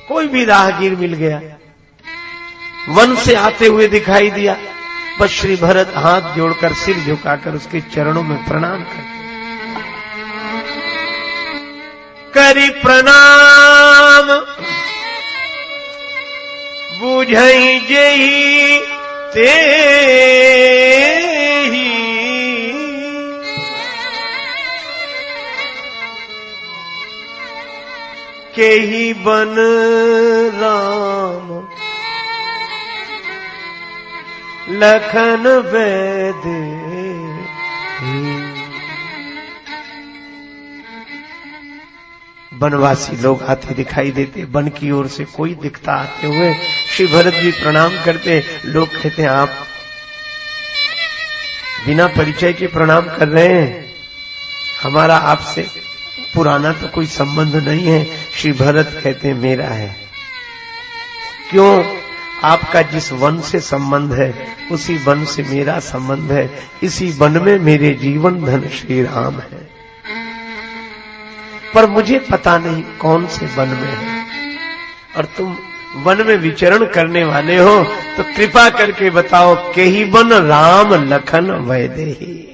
कोई भी राहगीर मिल गया, वन से आते हुए दिखाई दिया, बस श्री भरत हाथ जोड़कर सिर झुकाकर उसके चरणों में प्रणाम करते, करी प्रणाम बुझई जेहि ते के ही बन राम लखन वैद। वनवासी लोग आते दिखाई देते, वन की ओर से कोई दिखता आते हुए, श्री भरत जी प्रणाम करते। लोग कहते हैं आप बिना परिचय के प्रणाम कर रहे हैं, हमारा आपसे पुराना तो कोई संबंध नहीं है। श्री भरत कहते हैं मेरा है। क्यों? आपका जिस वन से संबंध है उसी वन से मेरा संबंध है, इसी वन में मेरे जीवन धन श्री राम है, पर मुझे पता नहीं कौन से वन में है, और तुम वन में विचरण करने वाले हो तो कृपा करके बताओ केहि वन राम लखन वैदेही,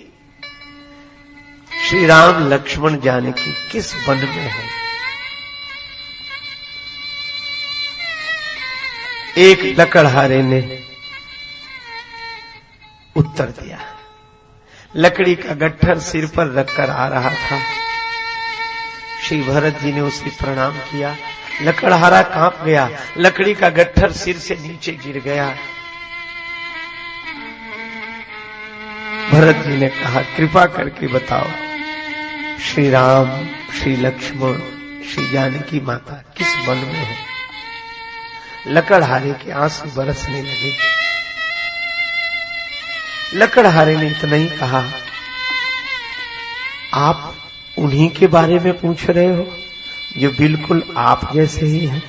श्री राम लक्ष्मण जानकी किस वन में है? एक लकड़हारे ने उत्तर दिया। लकड़ी का गट्ठर सिर पर रखकर आ रहा था। श्री भरत जी ने उसे प्रणाम किया। लकड़हारा कांप गया, लकड़ी का गट्ठर सिर से नीचे गिर गया। भरत जी ने कहा कृपा करके बताओ श्री राम, श्री लक्ष्मण, श्री जानकी माता किस वन में है? लकड़हारे के आंसू बरसने लगे। लकड़हारे ने इतना ही कहा, आप उन्हीं के बारे में पूछ रहे हो जो बिल्कुल आप जैसे ही हैं,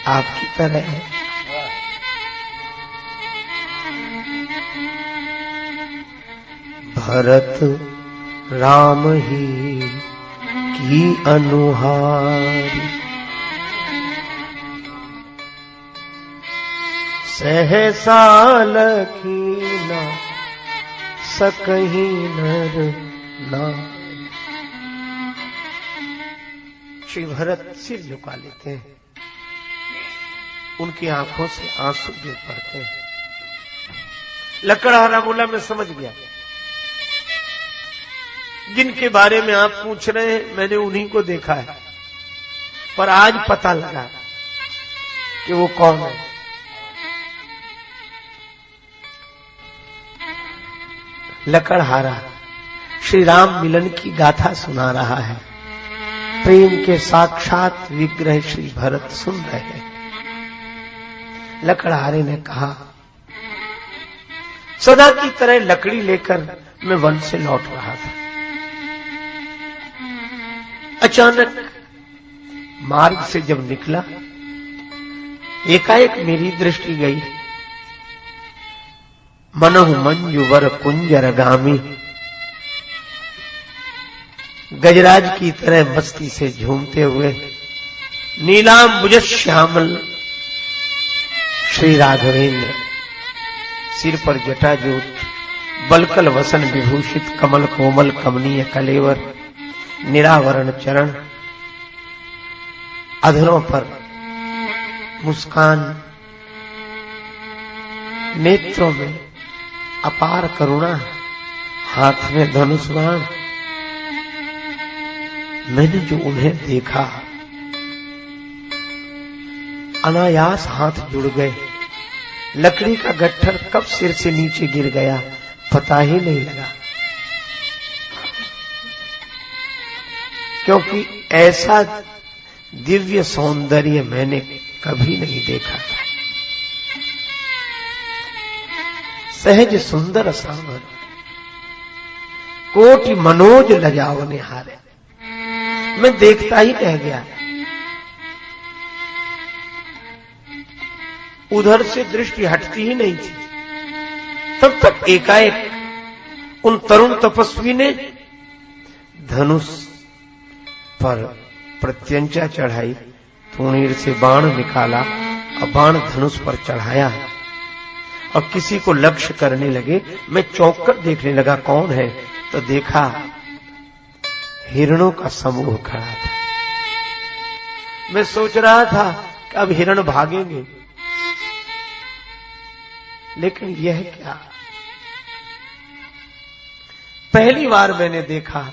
आपकी तरह है। भरत राम ही की अनुहारी, सहसा लखीना सकही नर नारी। श्री भरत सिर झुका लेते हैं, उनकी आंखों से आंसू गिर पड़ते हैं। लकड़हारा बोला मैं समझ गया, जिनके बारे में आप पूछ रहे हैं मैंने उन्हीं को देखा है, पर आज पता लगा कि वो कौन है। लकड़हारा श्री राम मिलन की गाथा सुना रहा है। प्रेम के साक्षात विग्रह श्री भरत सुन रहे हैं। लकड़हारे ने कहा सदा की तरह लकड़ी लेकर मैं वन से लौट रहा था। अचानक मार्ग से जब निकला, एकाएक मेरी दृष्टि गई। मनहु मंजुवर कुंजरगामी, गजराज की तरह मस्ती से झूमते हुए नीलांबुज श्यामल श्री राघवेंद्र, सिर पर जटाजूट, बलकल वसन विभूषित कमल कोमल कमनीय कलेवर, निरावरण चरण, अधरों पर मुस्कान, नेत्रों में अपार करुणा, हाथ में धनुष बाण। मैंने जो उन्हें देखा, अनायास हाथ जुड़ गए। लकड़ी का गट्ठर कब सिर से नीचे गिर गया पता ही नहीं लगा, क्योंकि ऐसा दिव्य सौंदर्य मैंने कभी नहीं देखा था। सहज सुंदर सावर, कोटि मनोज लजावने हारे। मैं देखता ही रह गया, उधर से दृष्टि हटती ही नहीं थी। तब तक एकाएक उन तरुण तपस्वी ने धनुष पर प्रत्यंचा चढ़ाई तो तूणीर से बाण निकाला और बाण धनुष पर चढ़ाया और किसी को लक्ष्य करने लगे। मैं चौंक कर देखने लगा कौन है, तो देखा हिरणों का समूह खड़ा था। मैं सोच रहा था कि अब हिरण भागेंगे, लेकिन यह क्या, पहली बार मैंने देखा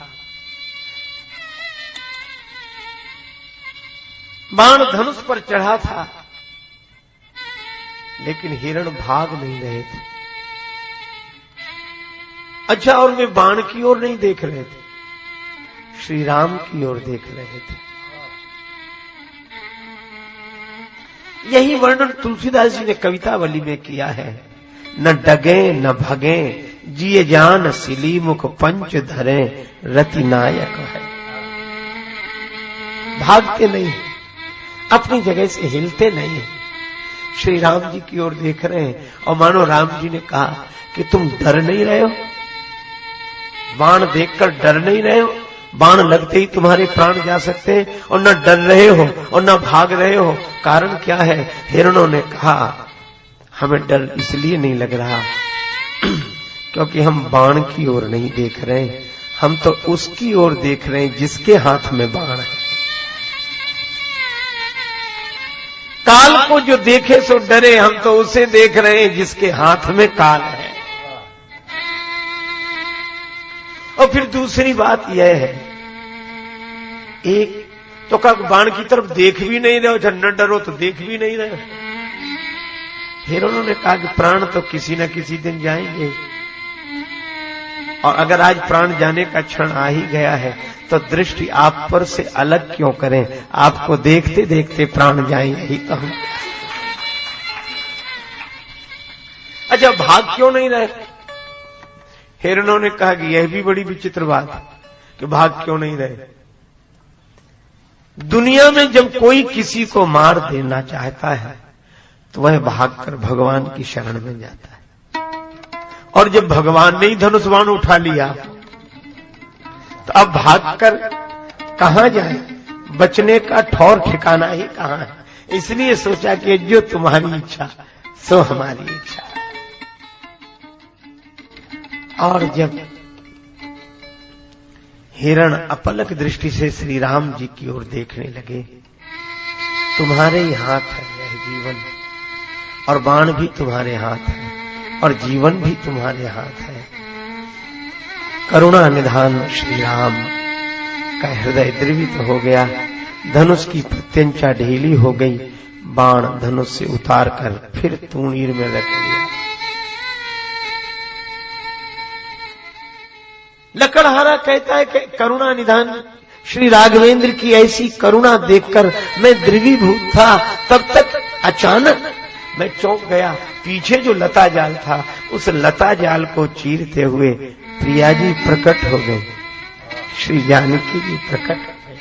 बाण धनुष पर चढ़ा था, लेकिन हिरण भाग नहीं रहे थे। अच्छा, और वे बाण की ओर नहीं देख रहे थे, श्री राम की ओर देख रहे थे। यही वर्णन तुलसीदास जी ने कवितावली में किया है। न डगे न भगे जिये जान सिली मुख पंच धरे रति नायक है। भागते नहीं, अपनी जगह से हिलते नहीं, श्री राम जी की ओर देख रहे हैं। और मानो राम जी ने कहा कि तुम डर नहीं रहे हो, बाण देखकर डर नहीं रहे हो, बाण लगते ही तुम्हारे प्राण जा सकते हैं और न डर रहे हो और न भाग रहे हो। कारण क्या है? हिरणों ने कहा हमें डर इसलिए नहीं लग रहा क्योंकि हम बाण की ओर नहीं देख रहे हैं, हम तो उसकी ओर देख रहे हैं जिसके हाथ में बाण है। काल को जो देखे सो डरे, हम तो उसे देख रहे हैं जिसके हाथ में काल है। और फिर दूसरी बात यह है, एक तो का बाण की तरफ देख भी नहीं रहे हो, न डरो तो देख भी नहीं रहे। हिरणों ने कहा कि प्राण तो किसी न किसी दिन जाएंगे, और अगर आज प्राण जाने का क्षण आ ही गया है तो दृष्टि आप पर से अलग क्यों करें, आपको देखते देखते प्राण जाए, यही तो हम। अच्छा, भाग क्यों नहीं रहे? हिरणों ने कहा कि यह भी बड़ी विचित्र बात है कि भाग क्यों नहीं रहे। दुनिया में जब कोई किसी को मार देना चाहता है तो वह भागकर भगवान की शरण में जाता है, और जब भगवान ने ही धनुष बाण उठा लिया तो अब भागकर कहां जाए, बचने का ठौर ठिकाना ही कहां है। इसलिए सोचा कि जो तुम्हारी इच्छा सो हमारी इच्छा। और जब हिरण अपलक दृष्टि से श्री राम जी की ओर देखने लगे, तुम्हारे ही हाथ है यह जीवन, और बाण भी तुम्हारे हाथ है, और जीवन भी तुम्हारे हाथ है। करुणा निधान श्री राम का हृदय द्रवित हो गया। धनुष की प्रत्यंचा ढीली हो गई, बाण धनुष से उतार कर फिर तूणीर में रख लिया। लकड़हारा कहता है कि करुणा निधान श्री राघवेंद्र की ऐसी करुणा देखकर मैं द्रवीभूत था। तब तक अचानक मैं चौंक गया, पीछे जो लता जाल था उस लता जाल को चीरते हुए प्रिया जी प्रकट हो गए, श्री जानकी जी प्रकट हो गए।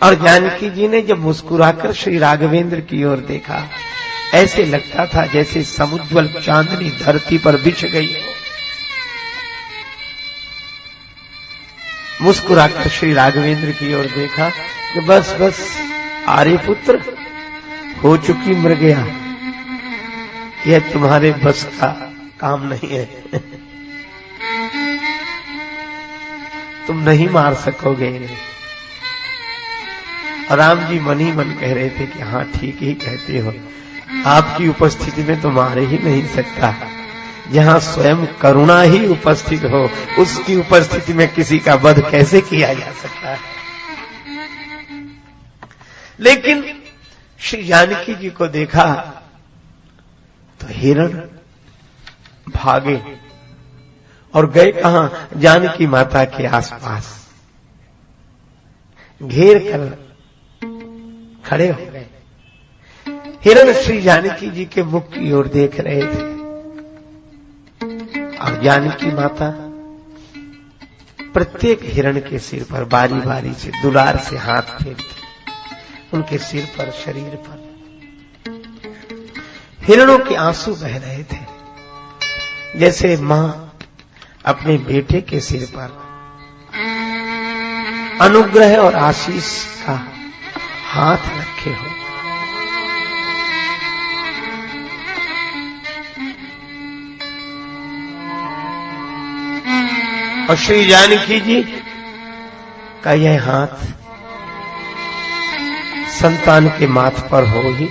और जानकी जी ने जब मुस्कुराकर श्री राघवेंद्र की ओर देखा, ऐसे लगता था जैसे समुज्वल चांदनी धरती पर बिछ गई हो। मुस्कुराकर श्री राघवेंद्र की ओर देखा कि बस बस आर्यपुत्र, हो चुकी मृगया, यह तुम्हारे बस का काम नहीं है, तुम नहीं मार सकोगे। और राम जी मन ही मन कह रहे थे कि हाँ ठीक ही कहते हो, आपकी उपस्थिति में तो मार ही नहीं सकता। जहां स्वयं करुणा ही उपस्थित हो, उसकी उपस्थिति में किसी का वध कैसे किया जा सकता है। लेकिन श्री जानकी जी को देखा तो हिरण भागे और गए कहां, जानकी माता के आसपास घेर कर खड़े हो गए। हिरण श्री जानकी जी के मुख की ओर देख रहे थे, और जानकी माता प्रत्येक हिरण के सिर पर बारी बारी से दुलार से हाथ फेरती, उनके सिर पर, शरीर पर। हिरणों के आंसू बह रहे थे, जैसे मां अपने बेटे के सिर पर अनुग्रह और आशीष का हाथ रखे हो। और श्री जानकी जी का यह हाथ संतान के माथ पर हो ही।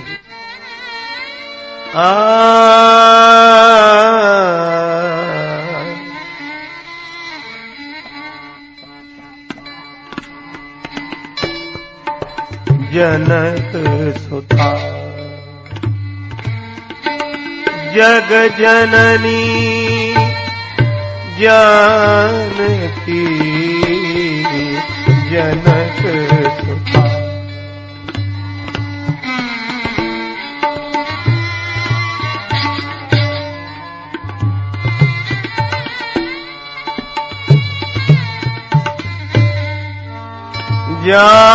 जनक सुता जग जननी जानकी जनक सुता। जानकी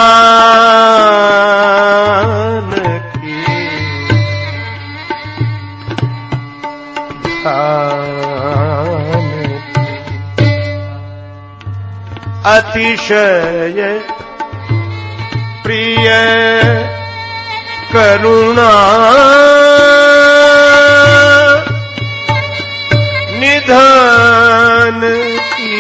अतिशय प्रिय करुणा निधान की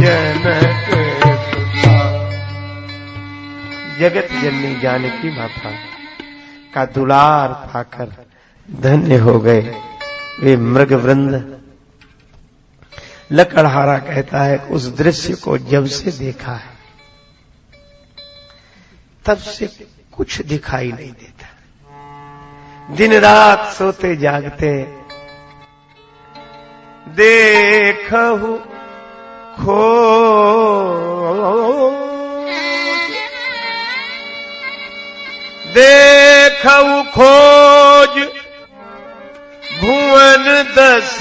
जनक सुता। जगत जननी जानकी माता का दुलार पाकर धन्य हो गए वे मृग वृंद। लकड़हारा कहता है उस दृश्य को जब से देखा है तब से कुछ दिखाई नहीं देता। दिन रात सोते जागते देखहु खोज भुवन 10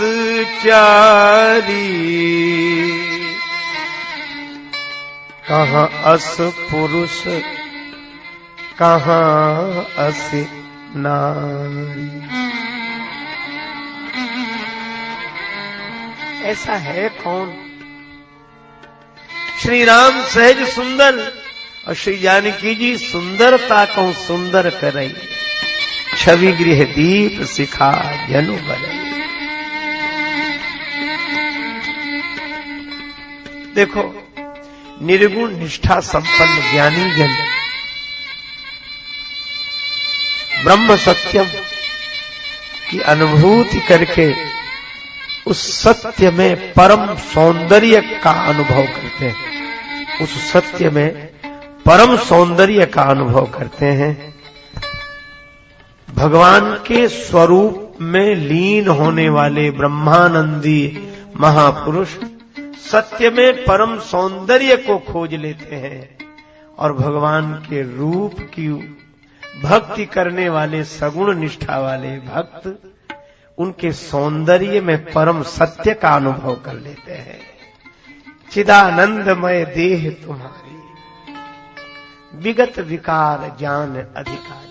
चारी। कहाँ अस पुरुष कहाँ अस नारी। ऐसा है कौन? श्री राम सहज सुंदर और श्री जानकी जी सुंदरता को सुंदर करई। छवि गृह दीप सिखा जनु बरई। देखो निर्गुण निष्ठा संपन्न ज्ञानी जन ब्रह्म सत्यम की अनुभूति करके उस सत्य में परम सौंदर्य का अनुभव करते हैं। उस सत्य में परम सौंदर्य का अनुभव करते हैं। भगवान के स्वरूप में लीन होने वाले ब्रह्मानंदी महापुरुष सत्य में परम सौंदर्य को खोज लेते हैं और भगवान के रूप की भक्ति करने वाले सगुण निष्ठा वाले भक्त उनके सौंदर्य में परम सत्य का अनुभव कर लेते हैं। चिदानंदमय देह तुम्हारी विगत विकार जान अधिकारी।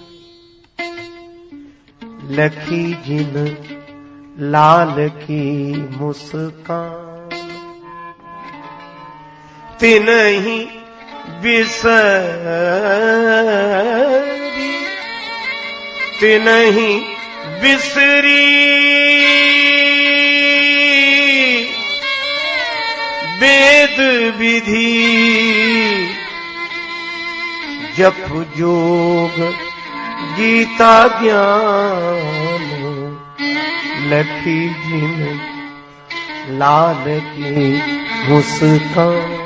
लखी जिन लाल की मुस्कान तिनहि बिसरी तिनहि बिसरी वेद विधि जप जोग गीता ज्ञान। लखी जिन लाल की मुस्कान